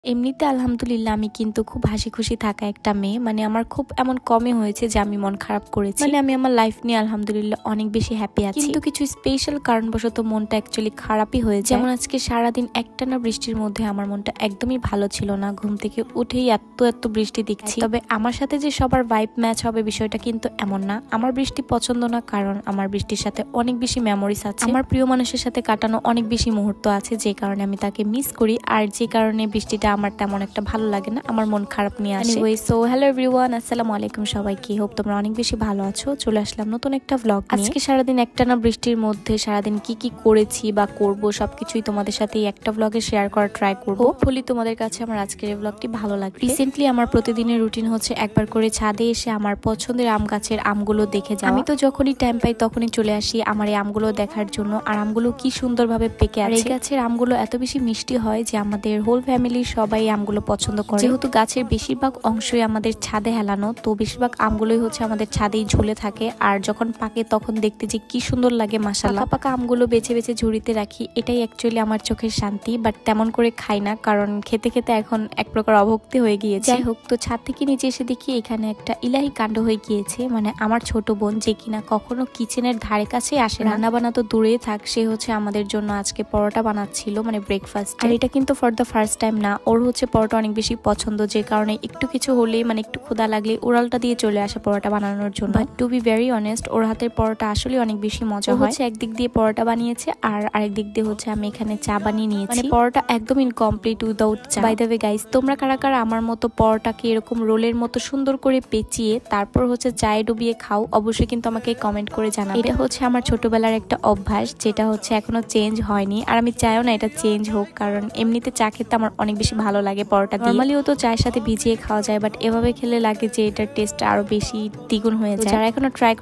এমনিতে আলহামদুলিল্লাহ আমি কিন্তু খুব হাসি খুশি থাকা একটা মেয়ে। মানে আমার খুব এমন কমই হয়েছে যে আমি মন খারাপ করেছি। মানে আমি আমার লাইফ নিয়ে আলহামদুলিল্লাহ অনেক বেশি হ্যাপি আছি। কিন্তু কিছু স্পেশাল কারণবশত মনটা অ্যাকচুয়ালি খারাপই হয়েছে। যেমন আজকে সারাদিন একটানা বৃষ্টির মধ্যে আমার মনটা একদমই ভালো ছিল না। ঘুম থেকে উঠেই এত বৃষ্টি দেখছি। তবে আমার সাথে যে সবার ভাইব ম্যাচ হবে বিষয়টা কিন্তু এমন না। আমার বৃষ্টি পছন্দ না, কারণ আমার বৃষ্টির সাথে অনেক বেশি মেমোরিজ আছে। আমার প্রিয় মানুষের সাথে কাটানো অনেক বেশি মুহূর্ত আছে, যে কারণে আমি তাকে মিস করি। আর যে কারণে বৃষ্টিটা আমার তেমন একটা ভালো লাগে না, আমার মন খারাপ নিয়ে আসে। এনিওয়ে সো হ্যালো এভরিওয়ান, আসসালামু আলাইকুম সবাইকে। হোপ তোমরা অনেক বেশি ভালো আছো। চলে আসলাম নতুন একটা ব্লগ নিয়ে। আজকে সারাদিন একটানা বৃষ্টির মধ্যে সারাদিন কি করেছি বা করব সবকিছুই তোমাদের সাথে একটা ব্লগে শেয়ার করার ট্রাই করব। হোপফুলি তোমাদের কাছে আমার আজকের এই ব্লগটি ভালো লাগবে। রিসেন্টলি আমার প্রতিদিনের রুটিন হচ্ছে একবার করে ছাদে এসে আমার পছন্দের আম গাছের আমগুলো দেখে যাওয়া। আমি তো যখনই টাইম পাই তখনই চলে আসি আমার এই আমগুলো দেখার জন্য। আর আমগুলো কি সুন্দরভাবে পেকে আছে। এই গাছের আমগুলো এত বেশি মিষ্টি হয় যে আমাদের হোল ফ্যামিলির সবাই আমগুলো পছন্দ করে। যেহেতু গাছের বেশিরভাগ অংশই আমাদের ছাদে হেলানো, তো বেশিরভাগ আমগুলোই হচ্ছে আমাদের ছাদেই ঝুলে থাকে। আর যখন পাকে তখন দেখতে যে কি সুন্দর লাগে মাশাআল্লাহ। পাকা আমগুলো বেছে বেছে ঝুড়িতে রাখি, এটাই অ্যাকচুয়ালি আমার চোখের শান্তি। বাট তেমন করে খাই না, কারণ খেতে খেতে এখন এক প্রকার অভক্তি হয়ে গিয়েছে। যাই হোক, তো ছাদ থেকে নিচে এসে দেখি এখানে একটা ইলাহি কাণ্ড হয়ে গিয়েছে। মানে আমার ছোট বোন, যে কিনা কখনো কিচেনের ধারে কাছে আসে, রান্না বান্না তো দূরে থাক, সে হচ্ছে আমাদের জন্য আজকে পরোটা বানাচ্ছিল, মানে ব্রেকফাস্ট। আর এটা কিন্তু ফর দ্য ফার্স্ট টাইম না, ওর হচ্ছে পরোটা অনেক বেশি পছন্দ, যে কারণে একটু কিছু হলেই মানে একটু ক্ষুধা লাগলে ওরালটা দিয়ে চলে আসে পরোটা বানানোর জন্য। But to be very honest, ওর হাতের পরোটা আসলে অনেক বেশি মজা হয়। একদিক দিয়ে পরোটা বানিয়েছে আর আরেক দিক দিয়ে হচ্ছে আমি এখানে চা বানিয়ে নিয়েছি। মানে পরোটা একদম ইনকমপ্লিট উইদাউট চা। বাই দ্য ওয়ে গাইস, তোমরা কারা কারা আমার মতো পরোটাকে এরকম রোলের মতো সুন্দর করে পেঁচিয়ে তারপর হচ্ছে চায়ে ডুবিয়ে খাও, অবশ্যই কিন্তু আমাকে কমেন্ট করে জানাবে। এটা হচ্ছে আমার ছোটবেলার একটা অভ্যাস, যেটা হচ্ছে এখনো চেঞ্জ হয়নি। আর আমি চাইও না এটা চেঞ্জ হোক, কারণ এমনিতে চা খেতে আমার অনেক বেশি ভালো লাগে পরোটা দিয়ে। নরমালিও তো চায়ের সাথে ভিজিয়ে খাওয়া যায়, বাট এভাবে খেলে লাগে যে এটার টেস্টটা আরো বেশি দ্বিগুণ হয়ে যায়। যারা এখনো ট্রাই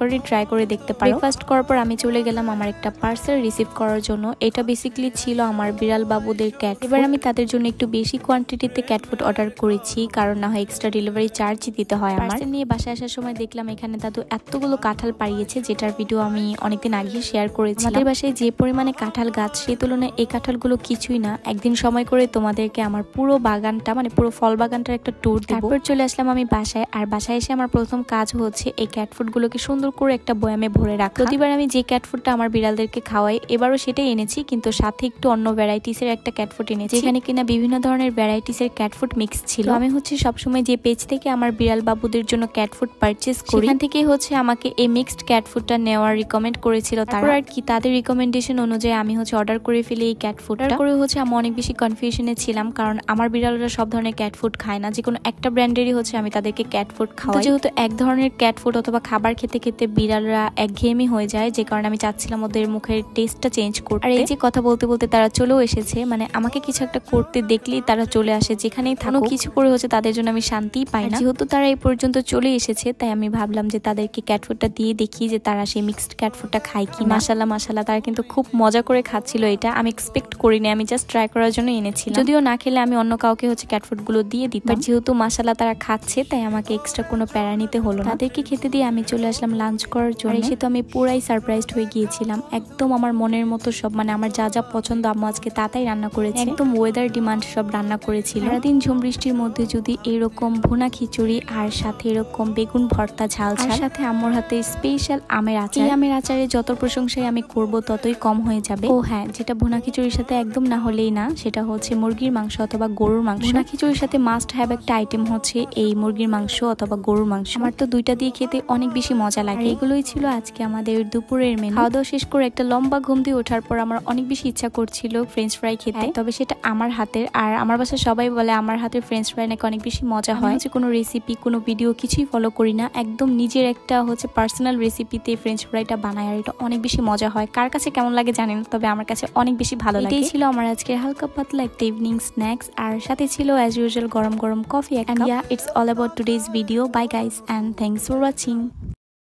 করে দেখতে পারো। ব্রেকফাস্ট করার পর আমি চলে গেলাম আমার একটা পার্সেল রিসিভ করার জন্য। এটা বেসিক্যালি ছিল আমার বিড়াল বাবুদের ক্যাট। এবার আমি তাদের জন্য একটু বেশি কোয়ান্টিটিতে ক্যাট ফুড অর্ডার করেছি, কারণ না হয় এক্সট্রা ডেলিভারি চার্জই দিতে হয় আমার। পার্সেল নিয়ে বাসায় আসার সময় দেখলাম এখানে দাদু এতগুলো কাঁঠাল পাড়িয়েছে, যেটার ভিডিও আমি অনেকদিন আগে শেয়ার করেছি। আমাদের বাসায় যে পরিমাণে কাঁঠাল গাছ, সেই তুলনায় এই কাঁঠালগুলো কিছুই না। একদিন সময় করে তোমাদেরকে আমার পুরো বাগানটা, মানে পুরো ফল বাগানটার একটা ট্যুর দিব। তারপর চলে আসলাম আমি বাসায়। আর বাসায় এসে আমার প্রথম কাজ হচ্ছে এই ক্যাট ফুড গুলোকে সুন্দর করে একটা বয়ামে ভরে রাখা। প্রতিবার আমি যে ক্যাট ফুডটা আমার বিড়ালদেরকে খাওয়াই, এবারও সেটাই এনেছি, কিন্তু সাথে একটু অন্য ভ্যারাইটিসের একটা ক্যাট ফুড এনেছি, যেখানে কিনা বিভিন্ন ধরনের ভ্যারাইটিসের ক্যাট ফুড মিক্স ছিল। আমি হচ্ছে সবসময় যে পেজ থেকে আমার বিড়াল বাবুদের জন্য ক্যাট ফুড পারচেস করি, সেখান থেকে হচ্ছে আমাকে এই মিক্সড ক্যাট ফুডটা নেওয়ার রিকমেন্ড করেছিল তারা। আর কি তাদের রিকমেন্ডেশন অনুযায়ী আমি হচ্ছে অর্ডার করে ফেলি এই ক্যাট ফুড। অর্ডার করে হচ্ছে আমি অনেক বেশি কনফিউশনে ছিলাম, কারণ আমার বিড়ালরা সব ধরনের ক্যাট ফুড খায় না। যে কোনো একটা ব্র্যান্ডেরই হচ্ছে আমি তাদেরকে ক্যাট ফুড খাওয়াই। যেহেতু এক ধরনের ক্যাট ফুড অথবা খাবার খেতে খেতে বিড়ালরা একঘেয়েমি হয়ে যায়, যে কারণে আমি চাচ্ছিলাম ওদের মুখের টেস্টটা চেঞ্জ করতে। আর এই যে কথা বলতে বলতে তারা চলেও এসেছে। মানে আমাকে কিছু একটা করতে দেখলেই তারা চলে আসে, যেখানেই থাকুক কিছু করে হচ্ছে তাদের জন্য আমি শান্তিই পাই না। যেহেতু তারা এই পর্যন্ত চলে এসেছে, তাই আমি ভাবলাম যে তাদেরকে ক্যাট ফুডটা দিয়ে দেখি যে তারা সেই মিক্সড ক্যাট ফুডটা খায় কি। মাশাআল্লাহ তারা কিন্তু খুব মজা করে খাচ্ছিল। এটা আমি এক্সপেক্ট করিনি, আমি জাস্ট ট্রাই করার জন্য এনেছিলাম। যদিও না খেলে আমি অন্য কাউকে হচ্ছে ক্যাট ফুড গুলো দিয়ে দিতাম, যেহেতু মাশাআল্লাহ তারা খাচ্ছে, তাই আমাকে এক্সট্রা কোনো প্যারা নিতে হলো না। তাদেরকে খেতে দিয়ে আমি চলে আসলাম লাঞ্চ করার জন্য। এসে তো আমি পুরাই সারপ্রাইজড হয়ে গিয়েছিলাম। একদম আমার মনের মতো সব, মানে আমার যা যা পছন্দ আম্মু আজকে তাই রান্না করেছে। একদম ওয়েদার ডিমান্ড সব রান্না করেছিল। সারাদিন ঝুম বৃষ্টির মধ্যে যদি এরকম ভুনা খিচুড়ি আর সাথে এরকম বেগুন ভর্তা ঝাল ঝাল, সাথে আম্মুর হাতে স্পেশাল আমের আচার। এই আমের আচারে যত প্রশংসাই আমি করব ততই কম হয়ে যাবে। ও হ্যাঁ, যেটা ভুনা খিচুড়ির সাথে একদম না হলেই না, সেটা হচ্ছে মুরগির মাংস অথবা গরুর মাংস। ভুনা খিচুড়ির সাথে মাস্ট হ্যাভ একটা আইটেম হচ্ছে এই মুরগির মাংস অথবা গরুর মাংস। আমার তো দুইটা দিয়ে খেতে অনেক বেশি মজা লাগে। এগুলোই ছিল আজকে আমাদের দুপুরের মেনু। খাওয়া দাওয়া শেষ করে একটা লম্বা ঘুম দিয়ে ওঠার পর আমার অনেক বেশি ইচ্ছা করছিল ফ্রেঞ্চ ফ্রাই খেতে, তবে সেটা আমার হাতের। আর আমার বাসায় সবাই বলে আমার হাতের ফ্রেঞ্চ ফ্রাই নাকি অনেক বেশি মজা হয়। কোনো রেসিপি কোনো ভিডিও কিছুই ফলো করি না, একদম নিজের একটা হচ্ছে পার্সোনাল রেসিপিতে ফ্রেঞ্চ ফ্রাইটা বানাই। আর এটা অনেক বেশি মজা হয়। কার কাছে কেমন লাগে জানেন, তবে আমার কাছে অনেক বেশি ভালো লাগে। এটাই ছিল আমার আজকের হালকা পাতলা একটা ইভিনিং স্ন্যাক্স, আর সাথে ছিল অ্যাজ ইউজুয়াল গরম গরম coffee. And yeah, it's all about today's video. Bye guys and thanks for watching.